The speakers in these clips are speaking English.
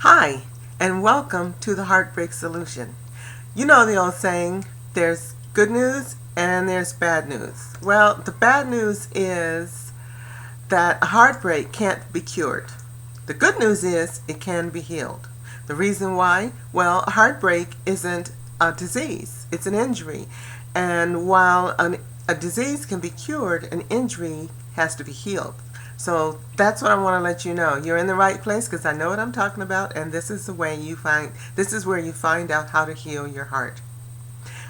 Hi, and welcome to the Heartbreak Solution. You know the old saying, there's good news and there's bad news. Well, the bad news is that a heartbreak can't be cured. The good news is it can be healed. The reason why? Well, a heartbreak isn't a disease, it's an injury. And while a disease can be cured, an injury has to be healed. So that's what I want to let you know. You're in the right place because I know what I'm talking about, and this is where you find out how to heal your heart.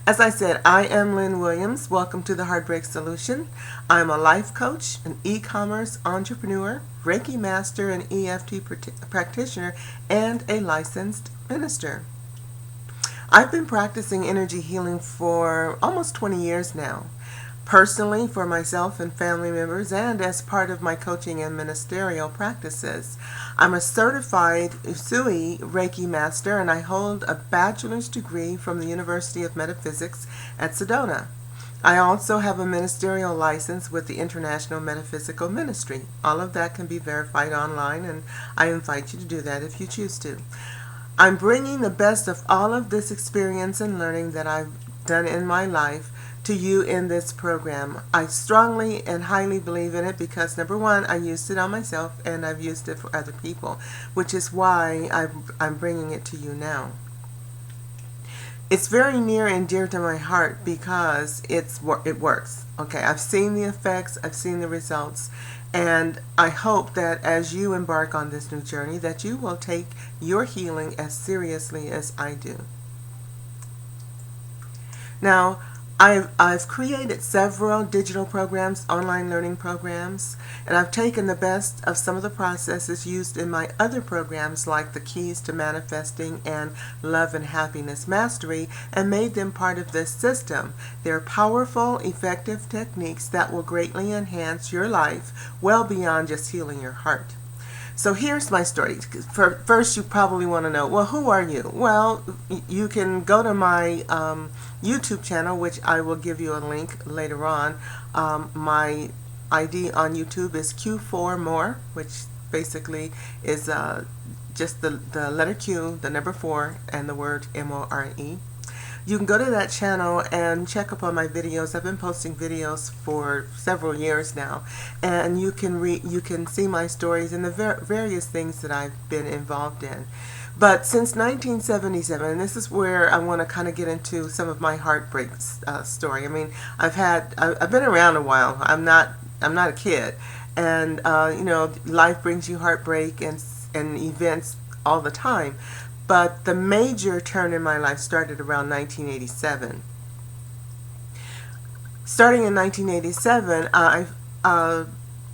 As I said, I am Lynn Williams. Welcome to the Heartbreak Solution. I'm a life coach, an e-commerce entrepreneur, Reiki master, an EFT practitioner, and a licensed minister. I've been practicing energy healing for almost 20 years now. Personally, for myself and family members, and as part of my coaching and ministerial practices. I'm a certified Usui Reiki master, and I hold a bachelor's degree from the University of Metaphysics at Sedona. I also have a ministerial license with the International Metaphysical Ministry. All of that can be verified online, and I invite you to do that if you choose to. I'm bringing the best of all of this experience and learning that I've done in my life to you in this program. I strongly and highly believe in it because, number one, I used it on myself and I've used it for other people, which is why I'm bringing it to you now. It's very near and dear to my heart because it works. Okay, I've seen the effects, I've seen the results, and I hope that as you embark on this new journey that you will take your healing as seriously as I do. Now, I've created several digital programs, online learning programs, and I've taken the best of some of the processes used in my other programs like the Keys to Manifesting and Love and Happiness Mastery and made them part of this system. They're powerful, effective techniques that will greatly enhance your life well beyond just healing your heart. So here's my story. First, you probably want to know, well, who are you? Well, you can go to my YouTube channel, which I will give you a link later on. My ID on YouTube is Q4More, which basically is just the letter Q, the number 4, and the word M-O-R-E. You can go to that channel and check up on my videos. I've been posting videos for several years now, and you can see my stories and the various things that I've been involved in. But since 1977, and this is where I want to kind of get into some of my heartbreak story. I mean, I've been around a while. I'm not a kid, and life brings you heartbreak and events all the time. But the major turn in my life started around 1987. Starting in 1987, I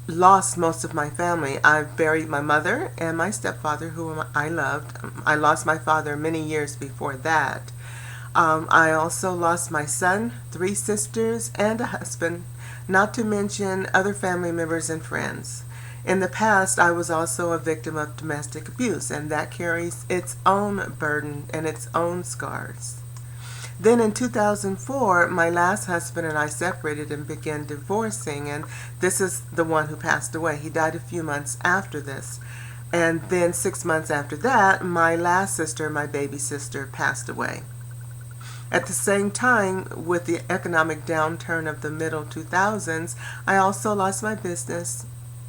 lost most of my family. I buried my mother and my stepfather, whom I loved. I lost my father many years before that. I also lost my son, 3 sisters, and a husband, not to mention other family members and friends. In the past, I was also a victim of domestic abuse, and that carries its own burden and its own scars. Then in 2004, my last husband and I separated and began divorcing, and this is the one who passed away. He died a few months after this. And then 6 months after that, my last sister, my baby sister, passed away. At the same time, with the economic downturn of the middle 2000s, I also lost my business,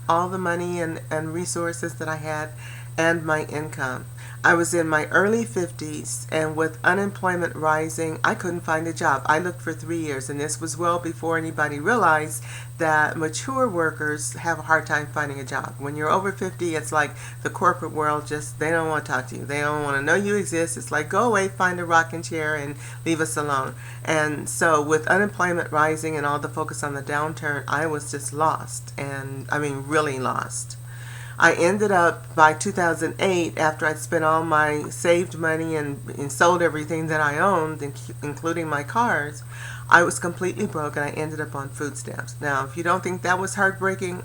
all the money and resources that I had, and my income. I was in my early 50s, and with unemployment rising, I couldn't find a job. I looked for 3 years, and this was well before anybody realized that mature workers have a hard time finding a job. When you're over 50, it's like the corporate world they don't want to talk to you. They don't want to know you exist. It's like, go away, find a rocking chair, and leave us alone. And so with unemployment rising and all the focus on the downturn, I was just lost, and I mean really lost. I ended up, by 2008, after I'd spent all my saved money and sold everything that I owned, including my cars, I was completely broke, and I ended up on food stamps. Now, if you don't think that was heartbreaking,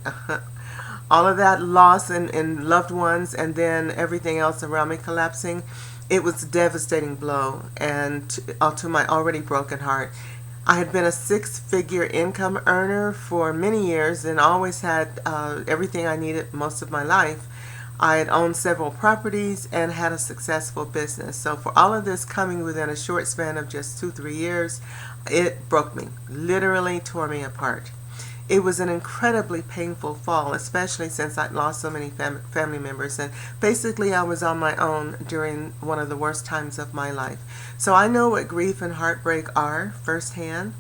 all of that loss in loved ones and then everything else around me collapsing, it was a devastating blow and to my already broken heart. I had been a 6-figure income earner for many years and always had everything I needed most of my life. I had owned several properties and had a successful business. So for all of this coming within a short span of just 2-3 years, it broke me, literally tore me apart. It was an incredibly painful fall, especially since I'd lost so many family members, and basically I was on my own during one of the worst times of my life. So I know what grief and heartbreak are firsthand.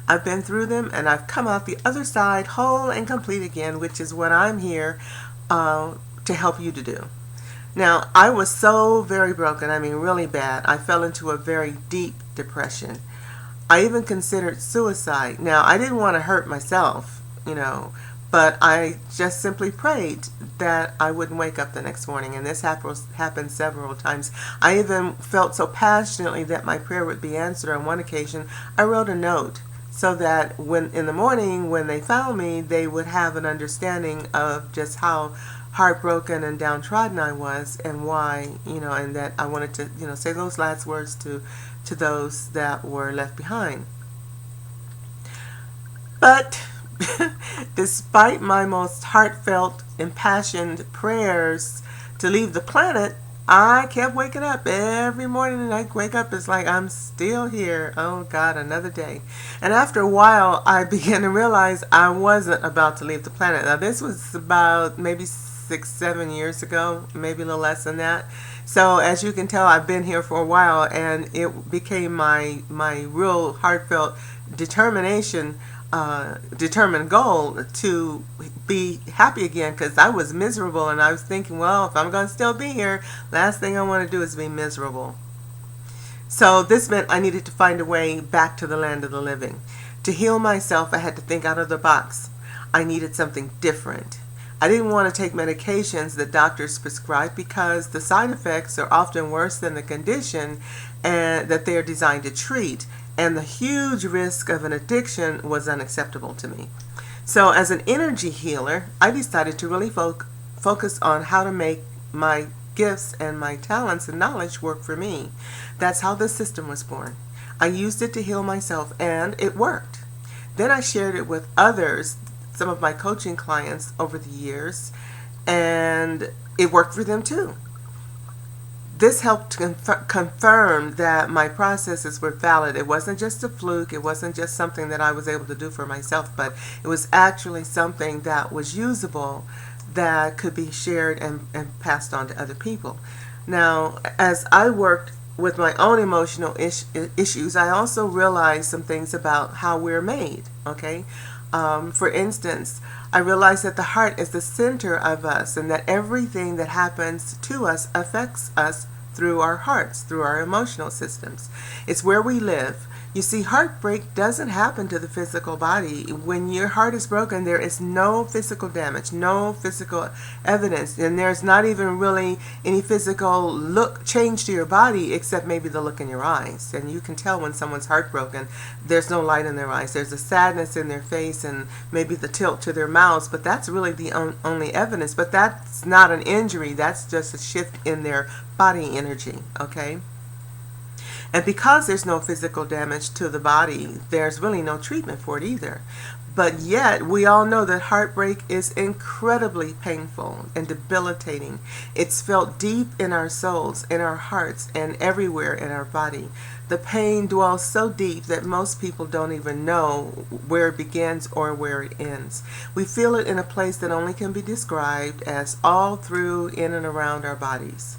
I've been through them, and I've come out the other side whole and complete again, which is what I'm here to help you to do. Now, I was so very broken, I mean really bad. I fell into a very deep depression. I even considered suicide. Now, I didn't want to hurt myself, but I just simply prayed that I wouldn't wake up the next morning, and this happened several times. I even felt so passionately that my prayer would be answered. On one occasion, I wrote a note so that when in the morning when they found me, they would have an understanding of just how heartbroken and downtrodden I was, and why, and that I wanted to, say those last words to those that were left behind. But despite my most heartfelt, impassioned prayers to leave the planet, I kept waking up every morning, and I wake up, it's like I'm still here. Oh God, another day. And after a while, I began to realize I wasn't about to leave the planet. Now, this was about maybe 6-7 years ago, maybe a little less than that. So as you can tell, I've been here for a while, and it became my real heartfelt determined goal to be happy again, because I was miserable, and I was thinking, well, if I'm going to still be here, last thing I want to do is be miserable. So this meant I needed to find a way back to the land of the living. To heal myself, I had to think out of the box. I needed something different. I didn't want to take medications that doctors prescribe, because the side effects are often worse than the condition and that they are designed to treat, and the huge risk of an addiction was unacceptable to me. So as an energy healer, I decided to really focus on how to make my gifts and my talents and knowledge work for me. That's how this system was born. I used it to heal myself, and it worked. Then I shared it with others, some of my coaching clients over the years, and it worked for them too. This helped confirm that my processes were valid. It wasn't just a fluke. It wasn't just something that I was able to do for myself, but it was actually something that was usable, that could be shared and passed on to other people. Now, as I worked with my own emotional issues, I also realized some things about how we're made, okay? For instance, I realized that the heart is the center of us, and that everything that happens to us affects us through our hearts, through our emotional systems. It's where we live. You see, heartbreak doesn't happen to the physical body. When your heart is broken, there is no physical damage, no physical evidence, and there's not even really any physical change to your body, except maybe the look in your eyes. And you can tell when someone's heartbroken. There's no light in their eyes. There's a sadness in their face, and maybe the tilt to their mouths, but that's really the only evidence. But that's not an injury. That's just a shift in their body energy, okay? And because there's no physical damage to the body, there's really no treatment for it either. But yet, we all know that heartbreak is incredibly painful and debilitating. It's felt deep in our souls, in our hearts, and everywhere in our body. The pain dwells so deep that most people don't even know where it begins or where it ends. We feel it in a place that only can be described as all through, in, and around our bodies.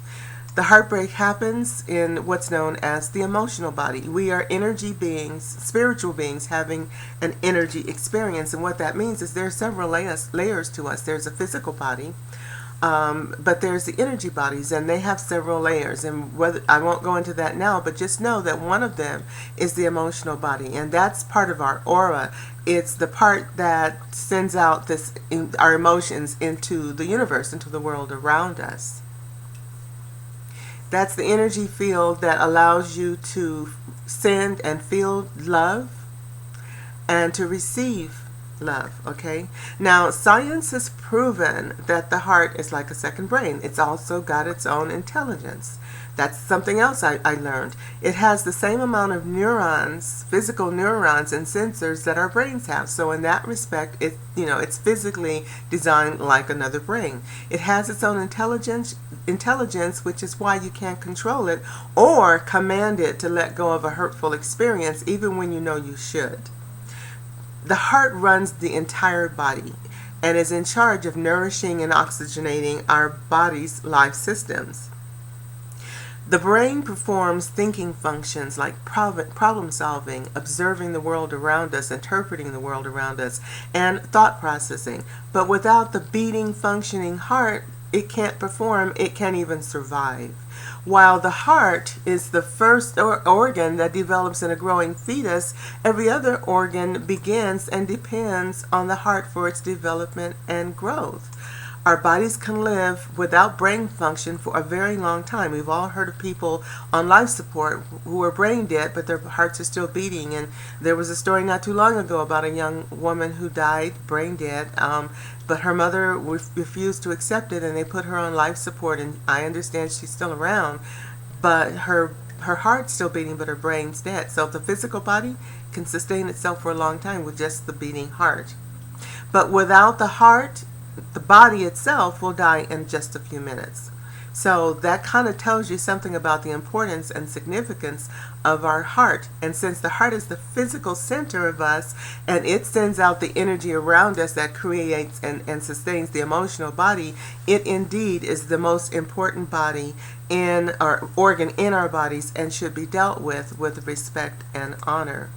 The heartbreak happens in what's known as the emotional body. We are energy beings, spiritual beings having an energy experience. And what that means is there are several layers to us. There's a physical body, but there's the energy bodies, and they have several layers. And I won't go into that now, but just know that one of them is the emotional body, and that's part of our aura. It's the part that sends out our emotions into the universe, into the world around us. That's the energy field that allows you to send and feel love, and to receive love, okay? Now, science has proven that the heart is like a second brain. It's also got its own intelligence. That's something else I learned. It has the same amount of neurons, physical neurons and sensors that our brains have. So in that respect, it's physically designed like another brain. It has its own intelligence, which is why you can't control it or command it to let go of a hurtful experience, even when you know you should. The heart runs the entire body and is in charge of nourishing and oxygenating our body's life systems. The brain performs thinking functions like problem solving, observing the world around us, interpreting the world around us, and thought processing. But without the beating, functioning heart, it can't perform, it can't even survive. While the heart is the first organ that develops in a growing fetus, every other organ begins and depends on the heart for its development and growth. Our bodies can live without brain function for a very long time. We've all heard of people on life support who are brain dead, but their hearts are still beating. And there was a story not too long ago about a young woman who died brain dead, but her mother refused to accept it, and they put her on life support. And I understand she's still around, but her heart's still beating, but her brain's dead. So the physical body can sustain itself for a long time with just the beating heart. But without the heart, the body itself will die in just a few minutes. So that kind of tells you something about the importance and significance of our heart. And since the heart is the physical center of us, and it sends out the energy around us that creates and sustains the emotional body, it indeed is the most important body in our organ in our bodies and should be dealt with respect and honor.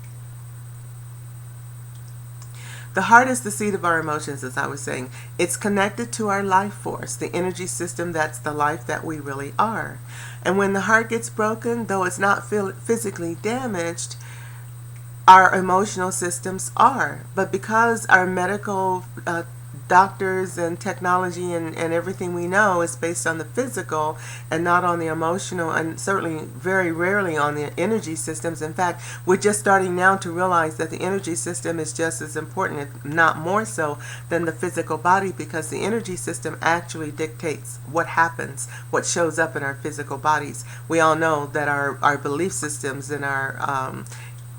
The heart is the seat of our emotions, as I was saying. It's connected to our life force, the energy system that's the life that we really are. And when the heart gets broken, though it's not physically damaged, our emotional systems are. But because our medical doctors and technology and everything we know is based on the physical and not on the emotional, and certainly very rarely on the energy systems. In fact, we're just starting now to realize that the energy system is just as important, if not more so, than the physical body, because the energy system actually dictates what happens, what shows up in our physical bodies. We all know that our belief systems and our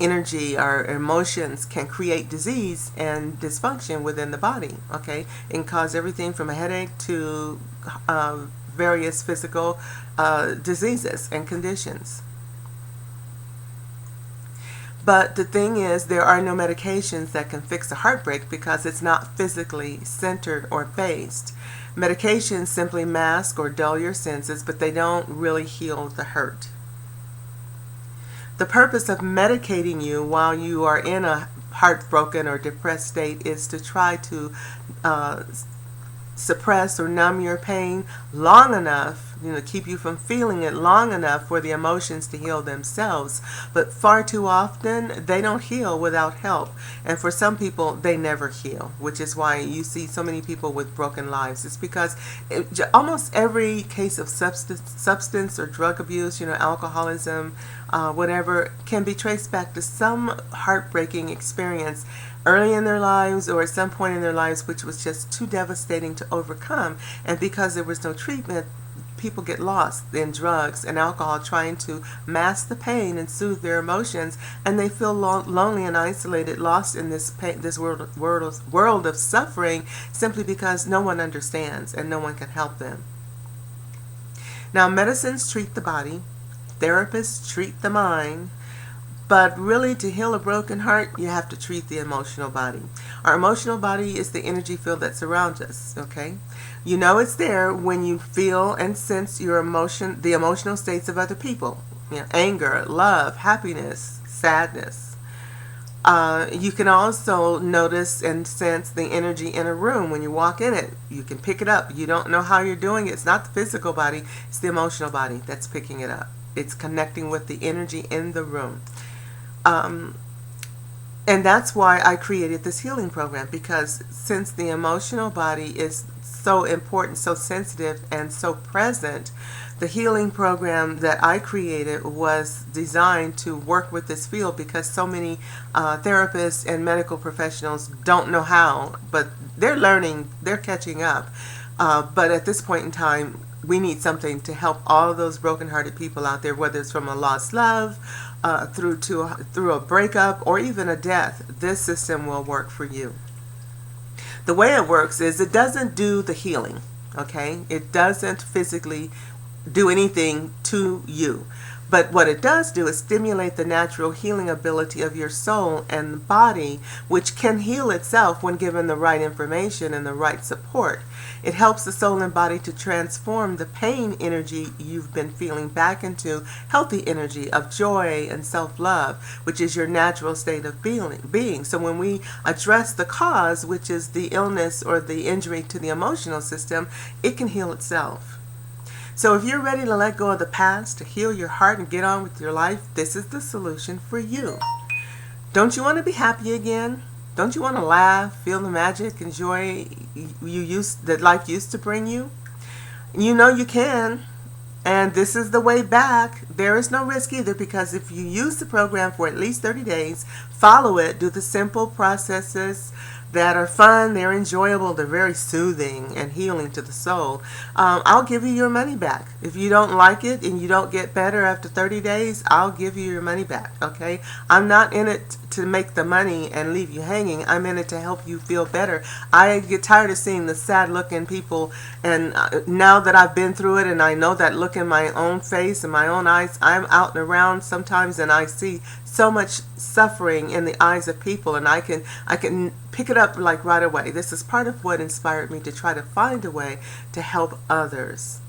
energy, our emotions can create disease and dysfunction within the body, okay? And cause everything from a headache to various physical diseases and conditions. But the thing is, there are no medications that can fix a heartbreak because it's not physically centered or based. Medications simply mask or dull your senses, but they don't really heal the hurt. The purpose of medicating you while you are in a heartbroken or depressed state is to try to suppress or numb your pain long enough, keep you from feeling it long enough for the emotions to heal themselves. But far too often, they don't heal without help. And for some people, they never heal, which is why you see so many people with broken lives. It's because almost every case of substance or drug abuse, alcoholism, whatever, can be traced back to some heartbreaking experience early in their lives or at some point in their lives which was just too devastating to overcome. And because there was no treatment, people get lost in drugs and alcohol trying to mask the pain and soothe their emotions, and they feel lonely and isolated, lost in this pain, this world of suffering, simply because no one understands and no one can help them. Now, medicines treat the body, therapists treat the mind, but really, to heal a broken heart, you have to treat the emotional body. Our emotional body is the energy field that surrounds us, okay? You know it's there when you feel and sense the emotional states of other people. Anger, love, happiness, sadness. You can also notice and sense the energy in a room when you walk in it. You can pick it up. You don't know how you're doing it. It's not the physical body, it's the emotional body that's picking it up. It's connecting with the energy in the room. And that's why I created this healing program, because since the emotional body is so important, so sensitive, and so present, the healing program that I created was designed to work with this field, because so many therapists and medical professionals don't know how, but they're learning, they're catching up. But at this point in time, we need something to help all those broken-hearted people out there, whether it's from a lost love, through a breakup, or even a death. This system will work for you. The way it works is it doesn't do the healing, okay? It doesn't physically do anything to you. But what it does do is stimulate the natural healing ability of your soul and the body, which can heal itself when given the right information and the right support. It helps the soul and body to transform the pain energy you've been feeling back into healthy energy of joy and self-love, which is your natural state of being. So when we address the cause, which is the illness or the injury to the emotional system, it can heal itself. So if you're ready to let go of the past, to heal your heart and get on with your life, this is the solution for you. Don't you want to be happy again? Don't you want to laugh, feel the magic and joy that life used to bring you? You know you can. And this is the way back. There is no risk either, because if you use the program for at least 30 days, follow it, do the simple processes that are fun, they're enjoyable, they're very soothing and healing to the soul, I'll give you your money back. If you don't like it and you don't get better after 30 days, I'll give you your money back, okay? I'm not in it to make the money and leave you hanging. I'm in it to help you feel better. I get tired of seeing the sad look in people, and now that I've been through it and I know that look in my own face and my own eyes, I'm out and around sometimes and I see so much suffering in the eyes of people, and I can pick it up like right away. This is part of what inspired me to try to find a way to help others.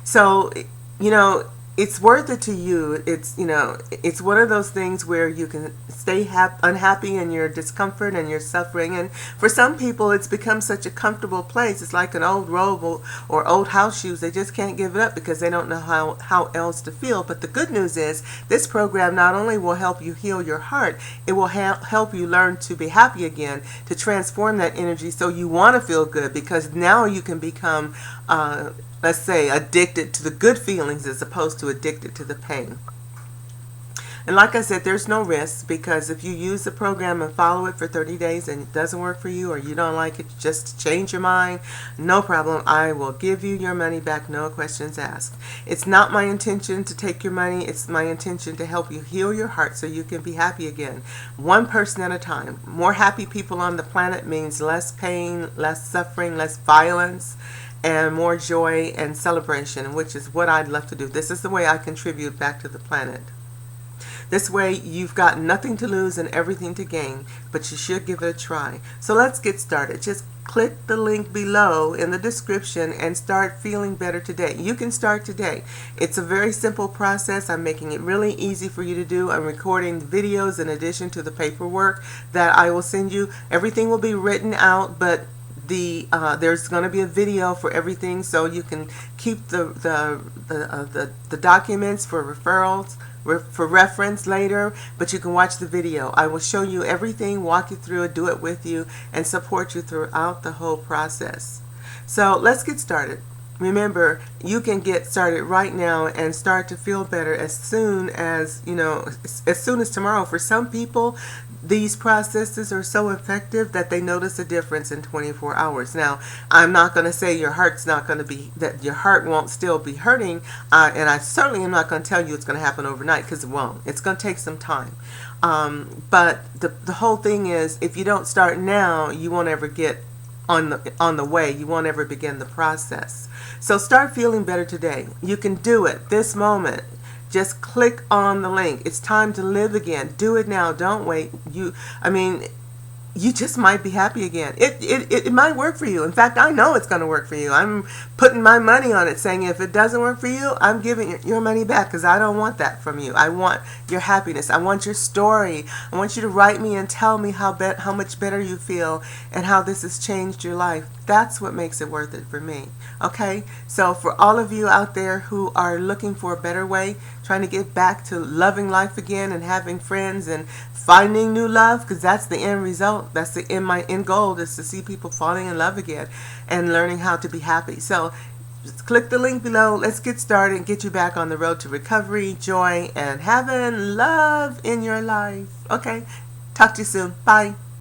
So, you know, it's worth it to you. It's, you know, it's one of those things where you can stay unhappy in your discomfort and your suffering. And for some people, it's become such a comfortable place. It's like an old robe or old house shoes. They just can't give it up because they don't know how else to feel. But the good news is this program not only will help you heal your heart, it will help you learn to be happy again, to transform that energy so you want to feel good, because now you can become let's say, addicted to the good feelings as opposed to addicted to the pain. And like I said, there's no risk, because if you use the program and follow it for 30 days and it doesn't work for you, or you don't like it, just change your mind, no problem. I will give you your money back, no questions asked. It's not my intention to take your money. It's my intention to help you heal your heart so you can be happy again. One person at a time. More happy people on the planet means less pain, less suffering, less violence, and more joy and celebration, which is what I'd love to do. This is the way I contribute back to the planet. This way you've got nothing to lose and everything to gain, but you should give it a try. So let's get started. Just click the link below in the description and start feeling better today. You can start today. It's a very simple process. I'm making it really easy for you to do. I'm recording videos in addition to the paperwork that I will send you. Everything will be written out, but there's going to be a video for everything, so you can keep the documents for referrals, for reference later, but you can watch the video. I will show you everything, walk you through it, do it with you, and support you throughout the whole process. So let's get started. Remember, you can get started right now and start to feel better as soon as, as soon as tomorrow. For some people, these processes are so effective that they notice a difference in 24 hours. Now, I'm not going to say your heart's not going to be, that your heart won't still be hurting, and I certainly am not going to tell you it's going to happen overnight, because it won't. It's going to take some time. But the whole thing is, if you don't start now, you won't ever get on the way. You won't ever begin the process. So start feeling better today. You can do it this moment. Just click on the link. It's time to live again. Do it now. Don't wait. you just might be happy again. It might work for you. In fact, I know it's going to work for you. I'm putting my money on it, saying if it doesn't work for you, I'm giving your money back, because I don't want that from you. I want your happiness. I want your story. I want you to write me and tell me how much better you feel and how this has changed your life. That's what makes it worth it for me. Okay? So for all of you out there who are looking for a better way, trying to get back to loving life again and having friends and finding new love, because that's the end result. That's my end goal, is to see people falling in love again and learning how to be happy. So just click the link below. Let's get started and get you back on the road to recovery, joy, and having love in your life. Okay? Talk to you soon. Bye.